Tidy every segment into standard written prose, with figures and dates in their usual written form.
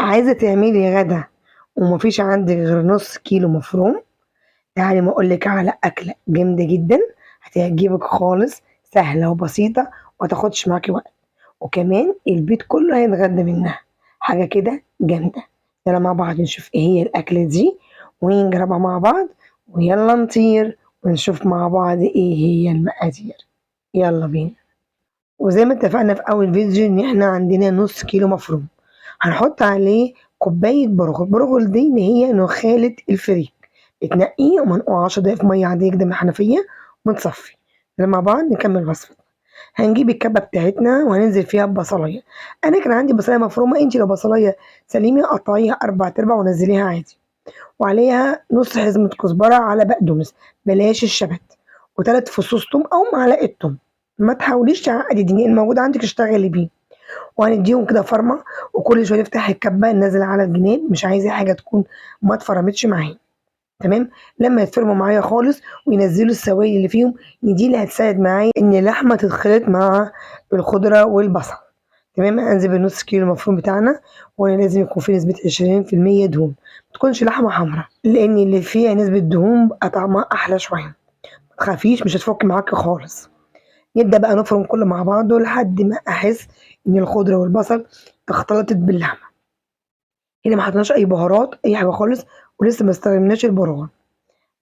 عايزة تعملي غدا ومفيش عندك غير نص كيلو مفروم؟ تعالي ما اقولك على أكلة جامدة جدا هتعجبك خالص، سهلة وبسيطة ومتاخدش معاكي وقت، وكمان البيت كله هيتغدى منها. حاجة كده جامدة. يلا مع بعض نشوف ايه هي الأكلة دي ونجربها مع بعض، ويلا نطير ونشوف مع بعض ايه هي المقادير. يلا بينا. وزي ما اتفقنا في أول فيديو إن احنا عندنا نص كيلو مفروم، هنحط عليه كوباية برغل. البرغل دي اللي هي نخالة الفريك، بتنقيه ومنقوع 10 دقايق في مية عادية كده من الحنفية ونصفي. مع بعض نكمل وصفة. هنجيب الكبة بتاعتنا وهننزل فيها ببصلاية. أنا كان عندي بصلاية مفرومة، انتي لو بصلاية سليمة قطعيها 4 أرباع ونزليها عادي، وعليها نص حزمة كزبرة على بقدونس، بلاش الشبت، وتلات فصوص توم أو معلقة توم. ما تحاوليش تعقدي الدنيا، الموجود عندك اشتغلي بيه. وهنديهم كده فرمة، وكل شوية نفتح الكبة ننزل على الجناب، مش عايزة حاجة تكون ما اتفرمتش معايا. تمام. لما يتفرموا معايا خالص وينزلوا السوائل اللي فيهم، دي اللي هتساعد معايا ان اللحمة تتخلط مع الخضرة والبصل. تمام. انزل بالنص كيلو المفروم بتاعنا، وانا لازم يكون فيه نسبة 20% دهون، ما تكونش لحمة حمراء لان اللي فيها نسبة دهون بقى طعمها احلى شوية. ما تخافيش مش هتفك معاكي خالص. نبدأ بقى نفرم كله مع بعضه لحد ما أحس إن الخضرة والبصل اختلطت باللحمة. هنا ما حطيناش أي بهارات أي حاجة خالص، ولسه ما استخدمناش البرغل.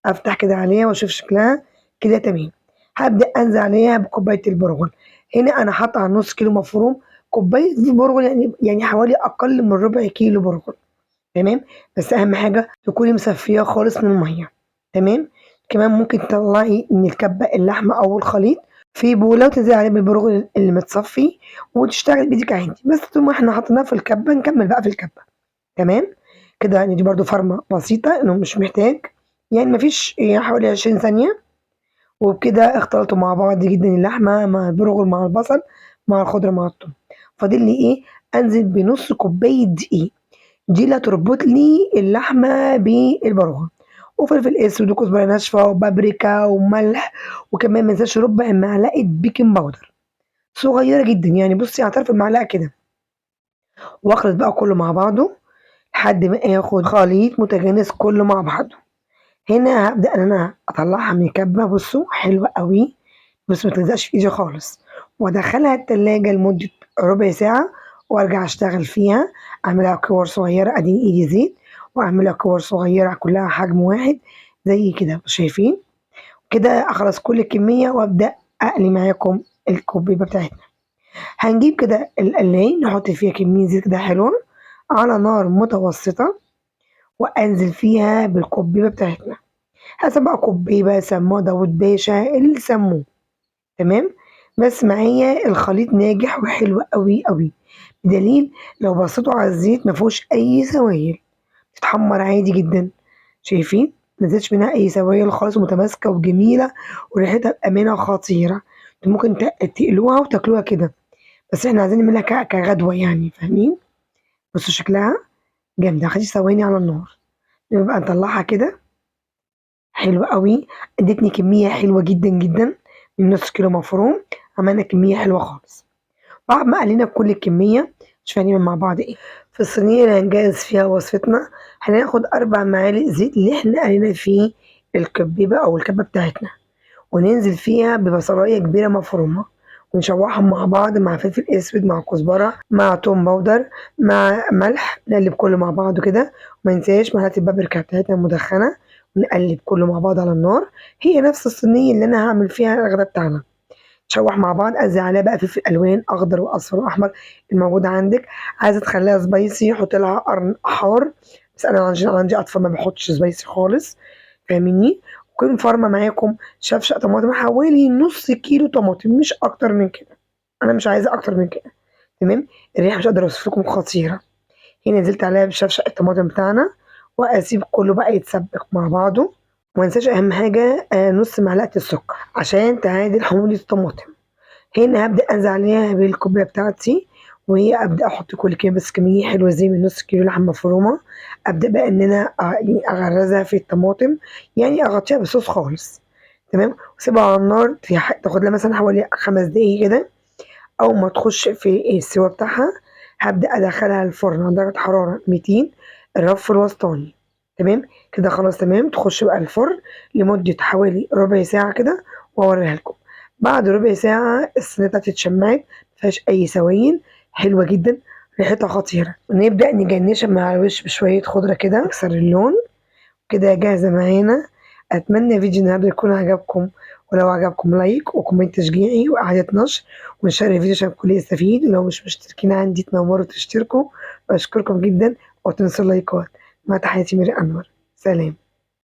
أفتح كده عليها وأشوف شكلها كده تمام. هبدأ أنزل عليها بكوباية البرغل. هنا أنا حاطة على نص كيلو مفروم كوباية برغل، يعني حوالي أقل من ربع كيلو برغل. تمام. بس أهم حاجة تكوني مصفية خالص من المية. تمام. كمان ممكن تطلعي من الكبة اللحمة أو الخليط في بولة وتنزلي عليه بالبرغل اللي متصفي، وتشتغل بإيدك عادي. بس طول ما احنا حطيناه في الكبة نكمل بقى في الكبة. تمام. كده يعني دي برضو فرمة بسيطة، انه مش محتاج يعني مفيش حوالي 20 ثانية. وبكده اختلطوا مع بعض جدا اللحمة مع البرغل مع البصل مع الخضرة مع الثوم. فاضل لي ايه؟ انزل بنص كوباية دقيق، دي اللي هتربط لي اللحمة بالبرغل، وفلفل اسود وكزبرة ناشفة وبابريكا وملح، وكمان منساش ربع معلقة بيكنج باودر صغيرة جدا، يعني بصي على طرف المعلقة كده. واخلط بقى كله مع بعضه لحد ما ياخد خليط متجانس كله مع بعضه. هنا هبدأ ان انا اطلعها من الكبة، بصوا حلوة قوي، بس ما تلزقش في ايدي خالص، وادخلها التلاجة لمدة ربع ساعة، وارجع اشتغل فيها. اعملها كور صغيرة، اديني ايدي زيت، واعملها كور صغيرة كلها حجم واحد زي كده شايفين. كده اخلص كل الكمية وابدأ اقلي معاكم الكوبيبة بتاعتنا. هنجيب كده القلاية نحط فيها كمية زيت كده حلوة على نار متوسطة، وأنزل فيها بالكبيبة بتاعتنا، حسب بقى كبيبة سموه داود باشا اللي سموه. تمام. بس معايا الخليط ناجح وحلو قوي قوي، بدليل لو بصيتوا على الزيت مفيهوش أي سوائل، تتحمر عادي جدا. شايفين منزلش منها أي سوائل خالص، متماسكة وجميلة، وريحتها بأمانة خطيرة. ممكن تقلوها وتاكلوها كده، بس احنا عايزين نعملها كغدوة يعني، فاهمين؟ بصوا شكلها جامدة. خدي ثواني على النار نبقى نطلعها كده. حلوة قوي، ادتني كمية حلوة جدا جدا من نص كيلو مفروم. عملنا كمية حلوة خالص. بعد ما قلينا كل الكمية مش هنعمل مع بعض ايه. في الصينية اللي هنجهز فيها وصفتنا هناخد 4 معالق زيت اللي احنا قلينا فيه الكبيبة أو الكبة بتاعتنا، وننزل فيها ببصلاية كبيرة مفرومة، ونشوحهم مع بعض مع فلفل اسود مع كزبرة مع توم باودر مع ملح. نقلب كله مع بعضه كده، وما ننساش معلقة البابريكا بتاعتنا المدخنة، ونقلب كله مع بعض على النار. هي نفس الصينية اللي انا هعمل فيها الغدا بتاعنا. تشوح مع بعض، ازي عليها بقى فلفل الوان اخضر واصفر واحمر الموجود عندك. عايزه تخليها سبايسي حط لها قرن حار، بس انا عندي اطفال ما بحطش سبايسي خالص، فاهميني؟ وكون فارمه معاكم شفشق طماطم حوالي نص كيلو طماطم، مش اكتر من كده، انا مش عايزه اكتر من كده. تمام. الريحه مش قادره اوصف لكم، خطيره. هنا نزلت عليها بشفشق الطماطم بتاعنا، واسيب كله بقى يتسبك مع بعضه. وما ننساش اهم حاجه نص معلقه السكر عشان تعادل حموضه الطماطم. هنا هبدا انزل عليها بالكوبايه بتاعتي، وهي ابدا احط كل كده بس كميه حلوه زي من نص كيلو لحمه مفرومه. ابدا بقى ان انا يعني اغرزها في الطماطم، يعني اغطيها بصوص خالص. تمام. واسيبها على النار تاخد لها مثلا حوالي 5 دقايق كده. اول ما تخش في السوا بتاعها هبدأ أدخلها الفرن على درجة حرارة 200، الرف الوسطاني. تمام كده خلاص تمام. تخش بقى الفرن لمدة حوالي ربع ساعة كده وأوريها لكم. بعد ربع ساعة الصينية بتاعتي اتشمعت مفيهاش أي سوائل، حلوة جدا، ريحتها خطيرة. ونبدأ نجنشها مع الوش بشوية خضرة كده يكسر اللون. كده جاهزة معانا. أتمنى فيديو النهاردة يكون عجبكم، ولو عجبكم لايك وكومنت تشجيعي وإعادة نشر، ونشر الفيديو عشان الكل يستفيد. ولو مش مشتركين عندي تنوروا تشتركوا، وأشكركم جدا وتنسوا اللايكات. مع تحياتي ميري أنور، سلام.